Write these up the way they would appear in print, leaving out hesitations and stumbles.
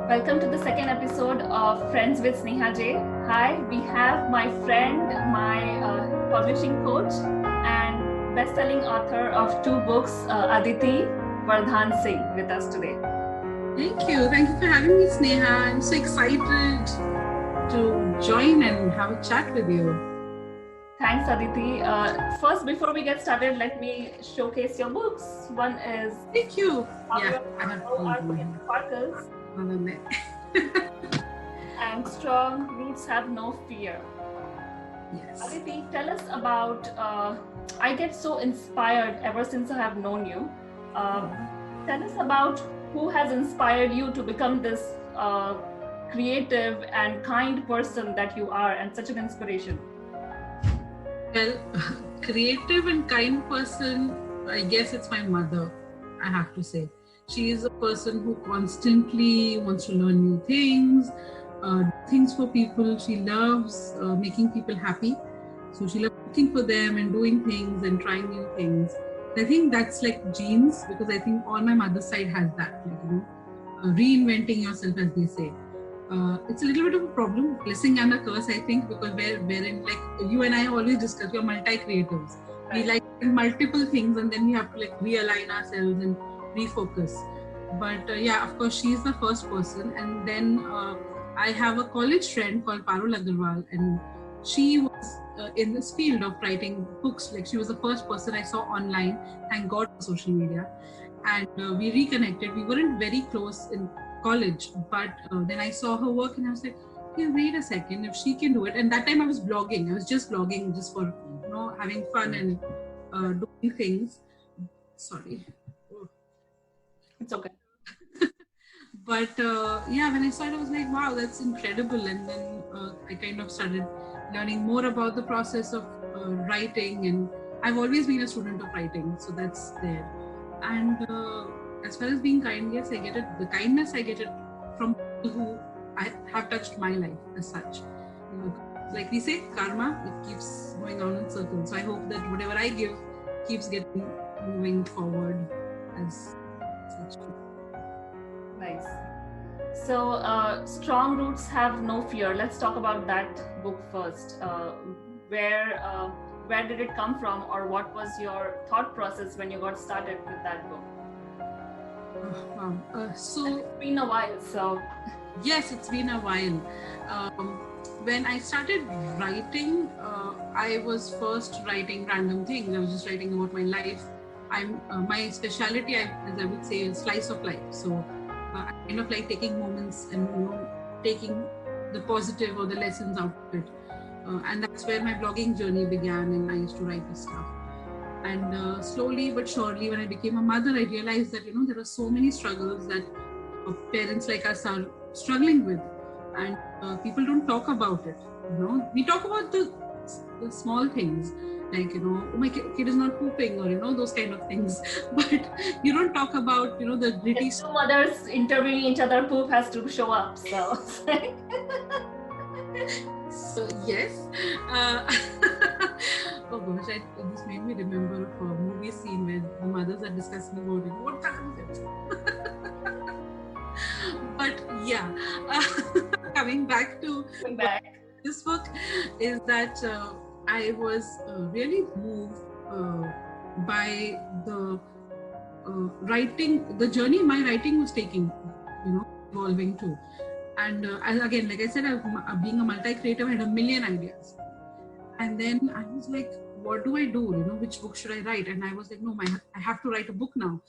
Welcome to the second episode of Friends with Sneha J. Hi, we have my friend, my publishing coach, and best-selling author of 2 books, Aditi Wardhan Singh, with us today. Thank you. Thank you for having me, Sneha. I'm so excited to join and have a chat with you. Thanks, Aditi. First, before we get started, let me showcase your books. One is... Thank you. Yeah, I have Sparkles. And Strong Roots Have No Fear. Yes. Aditi, tell us about, I get so inspired ever since I have known you. Tell us about who has inspired you to become this creative and kind person that you are, and such an inspiration. Well, creative and kind person, I guess it's my mother, I have to say. She is a person who constantly wants to learn new things, things for people. She loves making people happy. So she loves looking for them and doing things and trying new things. I think that's like genes, because I think on my mother's side has that, reinventing yourself, as they say. It's a little bit of a problem, blessing and a curse, I think, because wherein like you and I always discuss, we're multi-creatives. Right. We like multiple things, and then we have to like realign ourselves and refocus. But yeah, of course, she's the first person. And then I have a college friend called Parul Agarwal, and she was in this field of writing books. Like, she was the first person I saw online, thank God for social media. And we reconnected. We weren't very close in college, but then I saw her work and I was like, okay, wait a second, if she can do it. And that time I was blogging. I was just blogging just for, having fun and doing things. Sorry. It's okay. But yeah, when I saw it, I was like, wow, that's incredible. And then I kind of started learning more about the process of writing. And I've always been a student of writing, so that's there. And as far as being kind, yes, I get it. The kindness, I get it from people who have touched my life as such. Like we say, karma, it keeps going on in circles. So I hope that whatever I give keeps getting moving forward as such. Nice. So, Strong Roots Have No Fear. Let's talk about that book first. Where did it come from, or what was your thought process when you got started with that book? Wow. So it's been a while. So yes, it's been a while. When I started writing, I was first writing random things. I was just writing about my life. My speciality, as I would say, is slice of life. So I kind of like taking moments and taking the positive or the lessons out of it. And that's where my blogging journey began, and I used to write this stuff. And slowly but surely, when I became a mother, I realized that there are so many struggles that parents like us are struggling with, and people don't talk about it. We talk about the small things, like oh, my kid is not pooping, or those kind of things, but you don't talk about the gritty. If two mothers interviewing each other, poop has to show up. So yes. Oh gosh, this made me remember of a movie scene where the mothers are discussing about it. What color is it? But yeah, coming back to this book is that I was really moved by the writing, the journey my writing was taking, evolving too. And again, like I said, being a multi-creative, I had a million ideas. And then I was like, what do I do? Which book should I write? And I was like, no, I have to write a book now.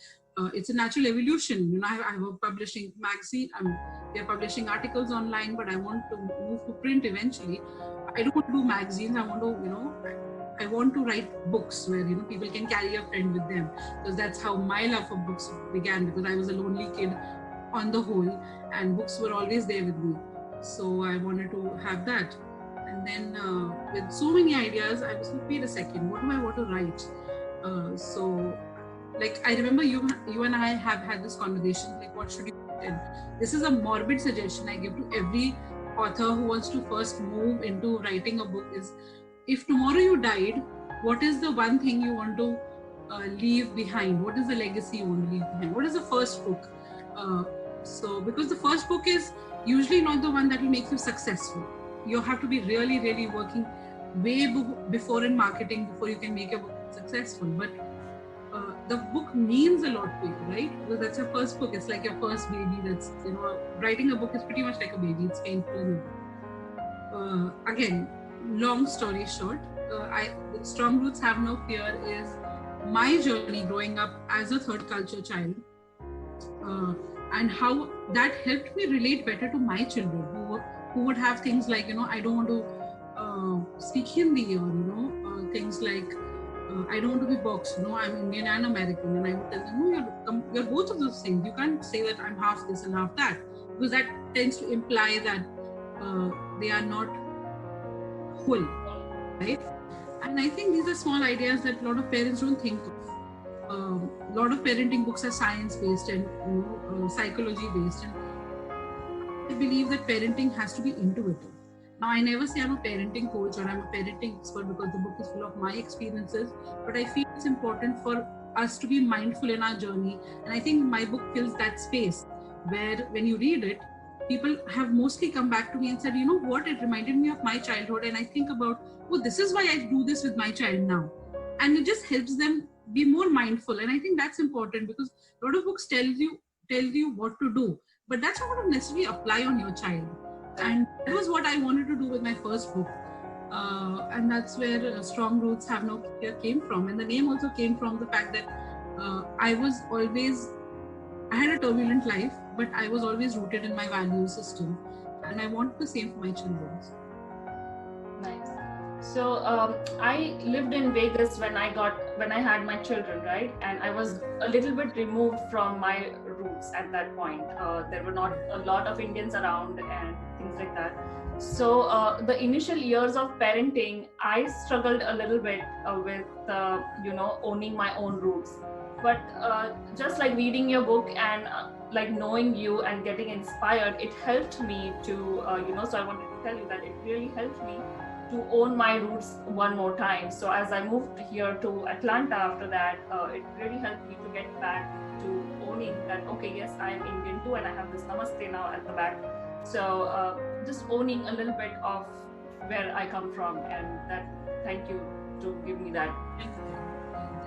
It's a natural evolution. I have a publishing magazine. We are publishing articles online, but I want to move to print eventually. I don't want to do magazines. I want to write books where, people can carry a friend with them. Because that's how my love for books began, because I was a lonely kid on the whole, and books were always there with me. So I wanted to have that. And then with so many ideas, I was like, wait a second, what do I want to write? So like, I remember you and I have had this conversation, like, what should you put in? This is a morbid suggestion I give to every author who wants to first move into writing a book is, if tomorrow you died, what is the one thing you want to leave behind? What is the legacy you want to leave behind? What is the first book So because the first book is usually not the one that will make you successful. You have to be really, really working way before in marketing before you can make your book successful. But the book means a lot to you, right? Because that's your first book. It's like your first baby. That's, writing a book is pretty much like a baby. It's painful. Again, long story short, Strong Roots Have No Fear is my journey growing up as a third culture child, and how that helped me relate better to my children who would have things like, I don't want to speak Hindi, or things like, I don't want to be boxed, I'm Indian and American, and I would tell them, no, you're both of those things. You can't say that I'm half this and half that, because that tends to imply that they are not whole, right? And I think these are small ideas that a lot of parents don't think of. A lot of parenting books are science-based and psychology-based, and I believe that parenting has to be intuitive. Now, I never say I'm a parenting coach or I'm a parenting expert, because the book is full of my experiences, but I feel it's important for us to be mindful in our journey. And I think my book fills that space where when you read it, people have mostly come back to me and said, you know what, it reminded me of my childhood. And I think about, oh, this is why I do this with my child now. And it just helps them be more mindful. And I think that's important, because a lot of books tell you what to do, but that's not going to necessarily apply on your child. And that was what I wanted to do with my first book. And that's where Strong Roots Have No Fear came from. And the name also came from the fact that I had a turbulent life, but I was always rooted in my value system. And I want the same for my children. Nice. So I lived in Vegas when I had my children, right? And I was a little bit removed from my roots at that point. There were not a lot of Indians around and things like that. So the initial years of parenting, I struggled a little bit with owning my own roots. But just like reading your book and like knowing you and getting inspired, it helped me to so I wanted to tell you that it really helped me to own my roots one more time. So as I moved here to Atlanta after that, it really helped me to get back to owning that, okay, yes, I am Indian too, and I have this namaste now at the back. So just owning a little bit of where I come from, and that, thank you to give me that.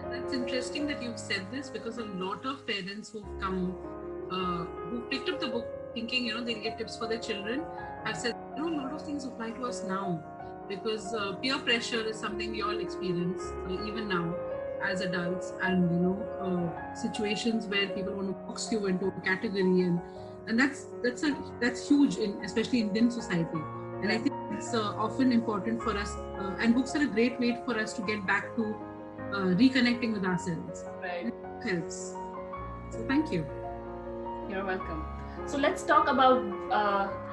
That's interesting that you've said this, because a lot of parents who've come, who picked up the book thinking, they'll get tips for their children, have said, a lot of things apply to us now. Because peer pressure is something we all experience even now as adults, and situations where people want to box you into a category, and that's huge especially in Indian society. And I think it's often important for us, and books are a great way for us to get back to reconnecting with ourselves. Right. It helps. So thank you. You're welcome. So let's talk about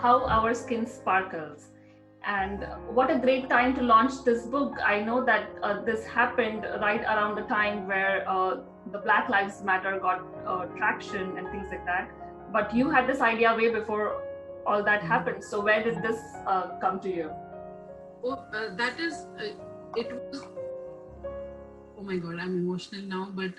how our skin sparkles. And what a great time to launch this book. I know that this happened right around the time where the Black Lives Matter got traction and things like that. But you had this idea way before all that happened. So where did this come to you? Oh, it was, oh my God, I'm emotional now, but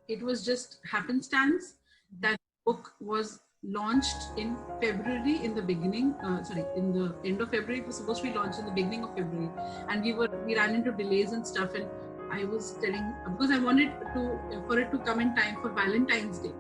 it was just happenstance that book was launched in February in the beginning, in the end of February. It was supposed to be launched in the beginning of February, and we ran into delays and stuff, and I was telling, because I wanted for it to come in time for Valentine's Day,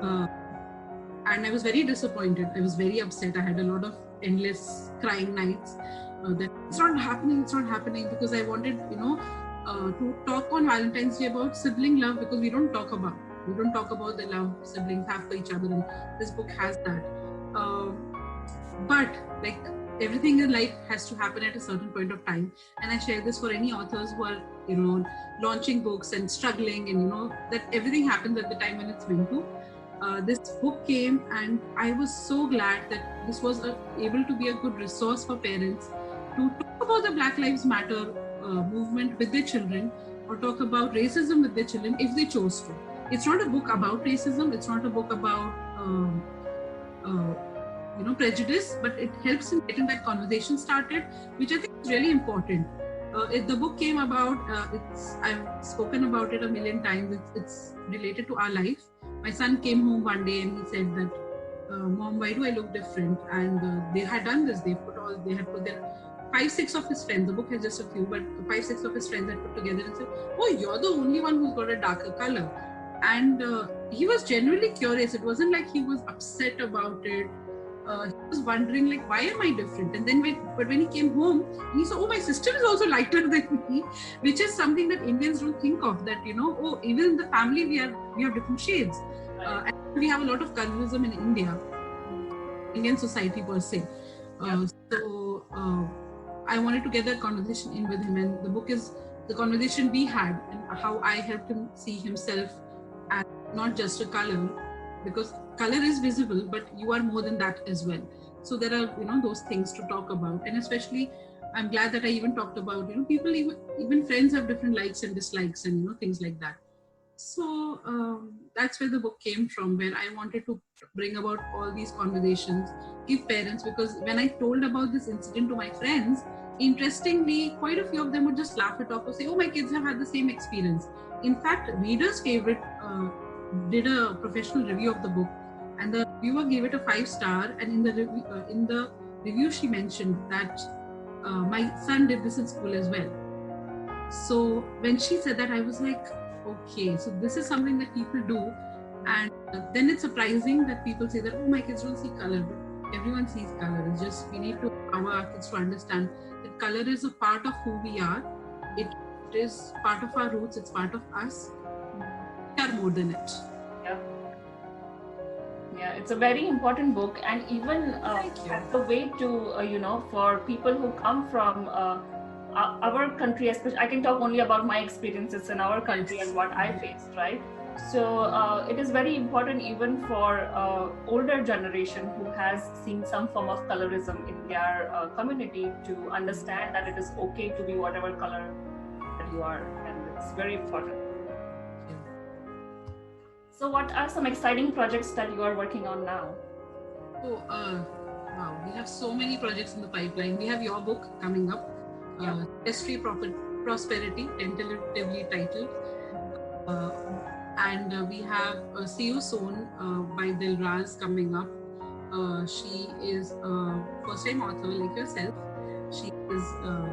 and I was very disappointed. I was very upset. I had a lot of endless crying nights that it's not happening, because I wanted to talk on Valentine's Day about sibling love, because we don't talk about the love siblings have for each other, and this book has that. But like everything in life has to happen at a certain point of time, and I share this for any authors who are launching books and struggling, and that everything happens at the time when it's meant to. This book came, and I was so glad that this was able to be a good resource for parents to talk about the Black Lives Matter movement with their children, or talk about racism with their children if they chose to. It's not a book about racism. It's not a book about prejudice, but it helps in getting that conversation started, which I think is really important. The book came about. I've spoken about it a million times. It's related to our life. My son came home one day and he said that Mom, why do I look different? And they had done this. They had put their 5-6 of his friends. The book has just a few, but 5-6 of his friends had put together and said, "Oh, you're the only one who's got a darker color." And he was genuinely curious. It wasn't like he was upset about it. He was wondering, like, why am I different? And then when he came home, he saw, oh, my sister is also lighter than me, which is something that Indians don't think of. That, you know, oh, even in the family we have different shades. And we have a lot of colorism in India, Indian society per se. So I wanted to get that conversation in with him, and the book is the conversation we had and how I helped him see himself as not just a color, because color is visible, but you are more than that as well. So there are, you know, those things to talk about. And especially I'm glad that I even talked about, you know, people, even friends have different likes and dislikes and, you know, things like that. So that's where the book came from, where I wanted to bring about all these conversations, give parents, because when I told about this incident to my friends, interestingly, quite a few of them would just laugh it off or say, oh, my kids have had the same experience. In fact, Reader's Favorite did a professional review of the book, and the reviewer gave it a 5-star, and in the review she mentioned that my son did this in school as well. So when she said that, I was like, okay, so this is something that people do. And then it's surprising that people say that, oh, my kids don't see color, but everyone sees color. It's just we need to empower our kids to understand that color is a part of who we are. It is part of our roots. It's part of us. We are more than it. Yeah, it's a very important book, and even as a way to, you know, for people who come from our country, especially, I can talk only about my experiences in our country and what I faced, right? So it is very important even for older generation who has seen some form of colorism in their community to understand that it is okay to be whatever color that you are, and it's very important. So what are some exciting projects that you are working on now? Oh, wow, we have so many projects in the pipeline. We have your book coming up, History Prosperity, tentatively titled. And we have See You Soon by Dilraz coming up. She is a first-time author like yourself. She is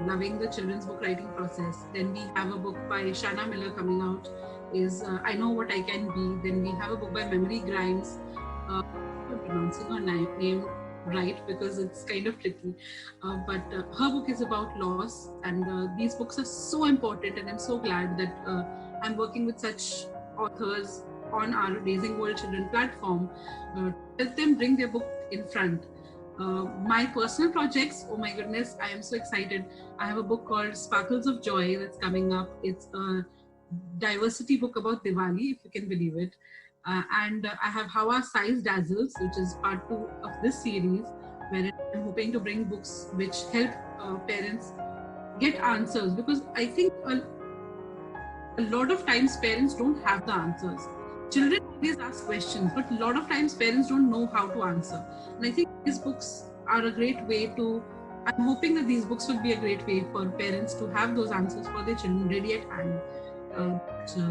loving the children's book writing process. Then we have a book by Shana Miller coming out, is I Know What I Can Be. Then we have a book by Memory Grimes. I'm pronouncing her name right because it's kind of tricky. But her book is about loss, and these books are so important, and I'm so glad that I'm working with such authors on our Raising World Children platform to help them bring their book in front. My personal projects, oh my goodness, I am so excited. I have a book called Sparkles of Joy that's coming up. It's a diversity book about Diwali, if you can believe it. And I have How Our Size Dazzles, which is part 2 of this series, where I'm hoping to bring books which help parents get answers, because I think a lot of times parents don't have the answers. Children always ask questions, but a lot of times parents don't know how to answer. And I think these books are a great way to, I'm hoping that these books will be a great way for parents to have those answers for their children ready at hand.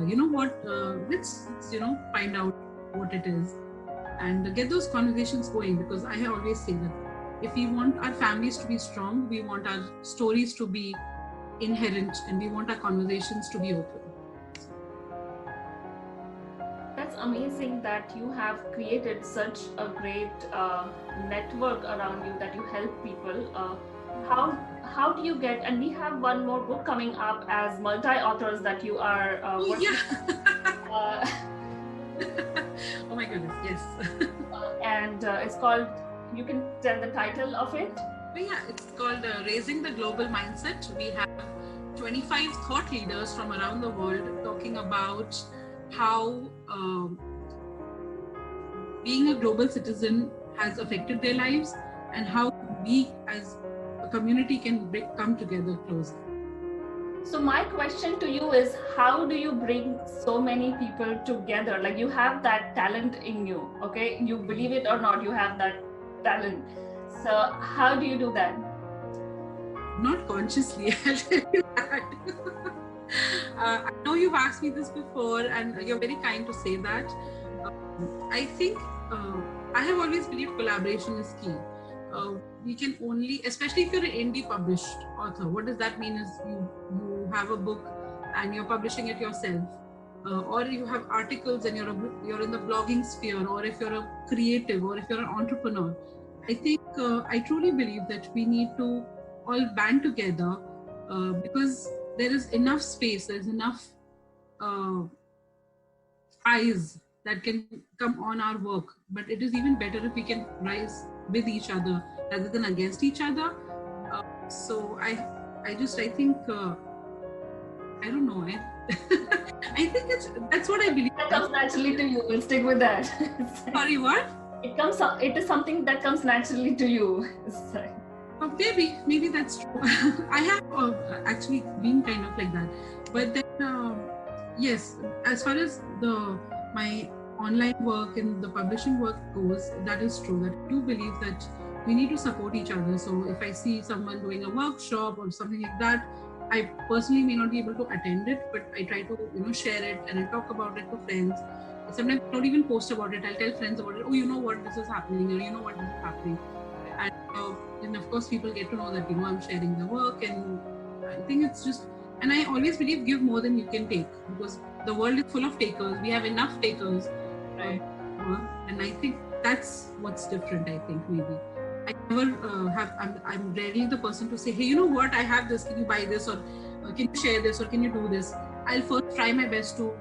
You know what, let's find out what it is and get those conversations going, because I always say that if we want our families to be strong, we want our stories to be inherent, and we want our conversations to be open. That's amazing that you have created such a great network around you, that you help people. How do you get, and we have one more book coming up as multi-authors that you are working on. Oh my goodness, yes. And it's called, you can tell the title of it? Yeah, it's called Raising the Global Mindset. We have 25 thought leaders from around the world talking about how being a global citizen has affected their lives, and how we as a community can come together closer. So my question to you is, how do you bring so many people together? Like, you have that talent in you, okay? You believe it or not, you have that talent. So how do you do that? Not consciously, I'll tell you that. I know you've asked me this before, and you're very kind to say that. I think I have always believed collaboration is key. We can only, especially if you're an indie published author, what does that mean is you have a book and you're publishing it yourself, or you have articles and you're in the blogging sphere, or if you're a creative, or if you're an entrepreneur. I think I truly believe that we need to all band together, because there is enough space, there's enough eyes that can come on our work, but it is even better if we can rise with each other rather than against each other. So I think I don't know. I think that's what I believe. That comes naturally to you. We'll stick with that. Sorry, what? It is something that comes naturally to you. Maybe that's true. I have actually been kind of like that, but then yes, as far as my online work and the publishing work goes, that is true. That I do believe that we need to support each other. So if I see someone doing a workshop or something like that, I personally may not be able to attend it, but I try to share it and I talk about it to friends. Sometimes I don't even post about it. I'll tell friends about it. Oh, you know what, this is happening, or you know what, this is happening. And of course people get to know that I'm sharing the work, and I think it's just, and I always believe give more than you can take, because the world is full of takers. We have enough takers, right? And I think that's what's different. I think maybe I never I'm rarely the person to say, hey, you know what, I have this, can you buy this, or can you share this, or can you do this. I'll first try my best to,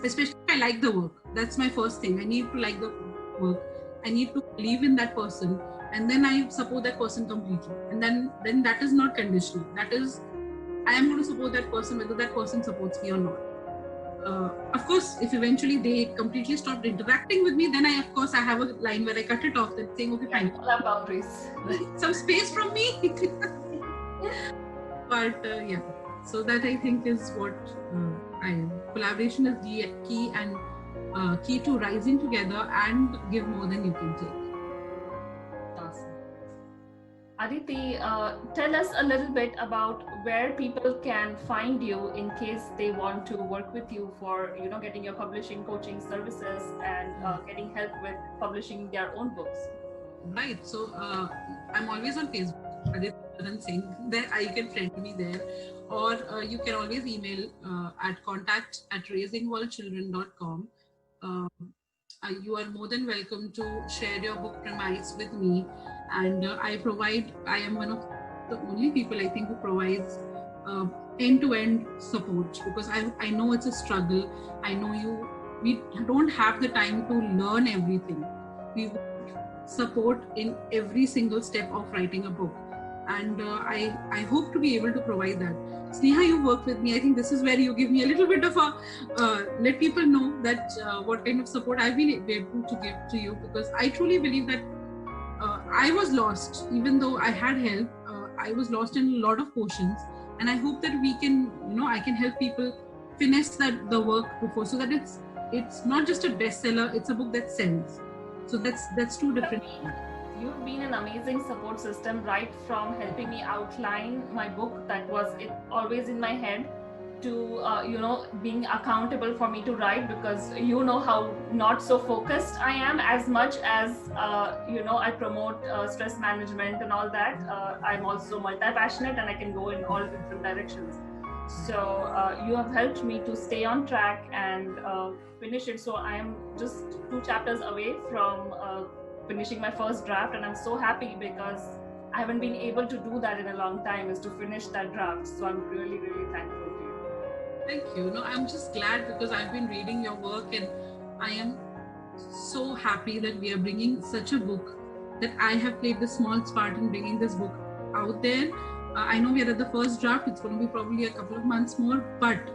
especially if I like the work. That's my first thing. I need to like the work. I need to believe in that person, and then I support that person completely. And then that is not conditional. That is, I am going to support that person whether that person supports me or not. Of course, if eventually they completely stopped interacting with me, then I have a line where I cut it off and saying, okay, fine. All our boundaries. Some space from me. But yeah, so that I think is what collaboration is the key, and key to rising together and give more than you can take. Awesome. Aditi, tell us a little bit about where people can find you in case they want to work with you for getting your publishing coaching services and getting help with publishing their own books. Right. So I'm always on Facebook, Aditi Wardhan Singh. There you can friend me there, or you can always email at contact@raisingworldchildren.com. You are more than welcome to share your book premise with me, and I am one of the only people I think who provides end-to-end support, because I know it's a struggle. I know we don't have the time to learn everything. We want support in every single step of writing a book, and I hope to be able to provide that. Sneha, you work with me. I think this is where you give me a little bit of a let people know that what kind of support I've been able to give to you, because I truly believe that I was lost. Even though I had help, I was lost in a lot of portions, and I hope that we can, I can help people finish the work before, so that it's not just a bestseller, it's a book that sells. So that's two different things. You've been an amazing support system, right from helping me outline my book that was always in my head, to being accountable for me to write, because how not so focused I am, as much as I promote stress management and all that. I'm also multi-passionate and I can go in all different directions. So you have helped me to stay on track and finish it. So I am just 2 chapters away from finishing my first draft, and I'm so happy because I haven't been able to do that in a long time, is to finish that draft. So I'm really, really thankful to you. Thank you. I'm just glad, because I've been reading your work, and I am so happy that we are bringing such a book, that I have played the small part in bringing this book out there. I know we are at the first draft. It's going to be probably a couple of months more, but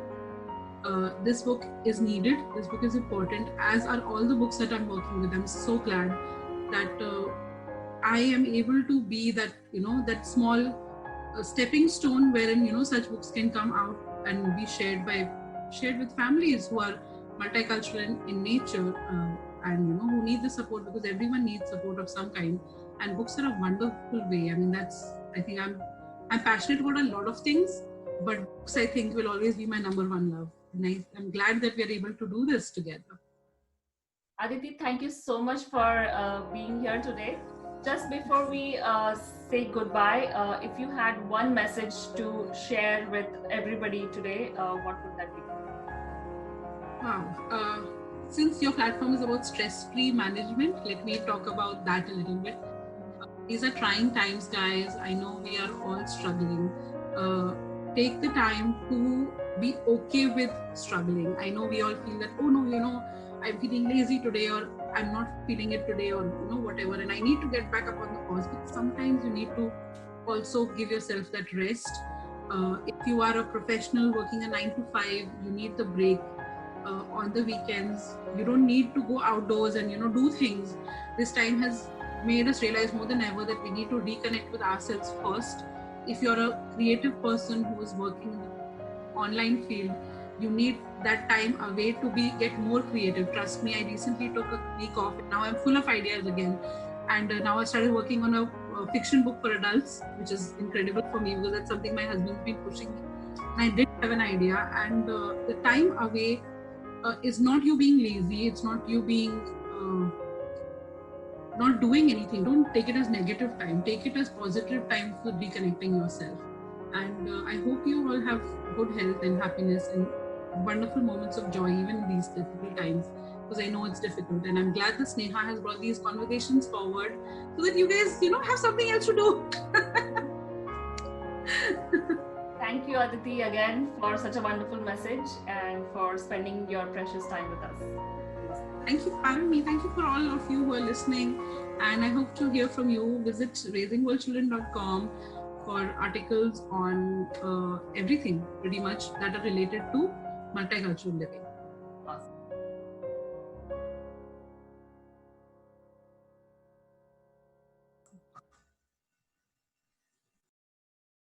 this book is needed. This book is important, as are all the books that I'm working with. I'm so glad that I am able to be that, that small stepping stone wherein, such books can come out and be shared with families who are multicultural in nature, and, who need the support, because everyone needs support of some kind. And books are a wonderful way. I mean, I think I'm passionate about a lot of things, but books, I think, will always be my number one love. And I'm glad that we are able to do this together. Aditi, thank you so much for being here today. Just before we say goodbye, if you had one message to share with everybody today, what would that be? Wow. Since your platform is about stress-free management, let me talk about that a little bit. These are trying times, guys. I know we are all struggling. Take the time to be okay with struggling. I know we all feel that, oh no, I'm feeling lazy today, or I'm not feeling it today, or whatever, and I need to get back up on the horse. But sometimes you need to also give yourself that rest. If you are a professional working a 9 to 5, you need the break. On the weekends, you don't need to go outdoors and do things. This time has made us realize more than ever that we need to reconnect with ourselves first. If you're a creative person who is working in the online field, you need that time away to get more creative. Trust me, I recently took a week off and now I'm full of ideas again. And now I started working on a fiction book for adults, which is incredible for me because that's something my husband's been pushing me. And I did have an idea, and the time away is not you being lazy, it's not you being not doing anything. Don't take it as negative time, take it as positive time for reconnecting yourself. And I hope you all have good health and happiness and wonderful moments of joy even in these difficult times, because I know it's difficult, and I'm glad that Sneha has brought these conversations forward so that you guys have something else to do. Thank you, Aditi, again for such a wonderful message and for spending your precious time with us. Thank you for having me. Thank you for all of you who are listening. And I hope to hear from you. Visit raisingworldchildren.com for articles on everything pretty much that are related to multicultural living. Awesome.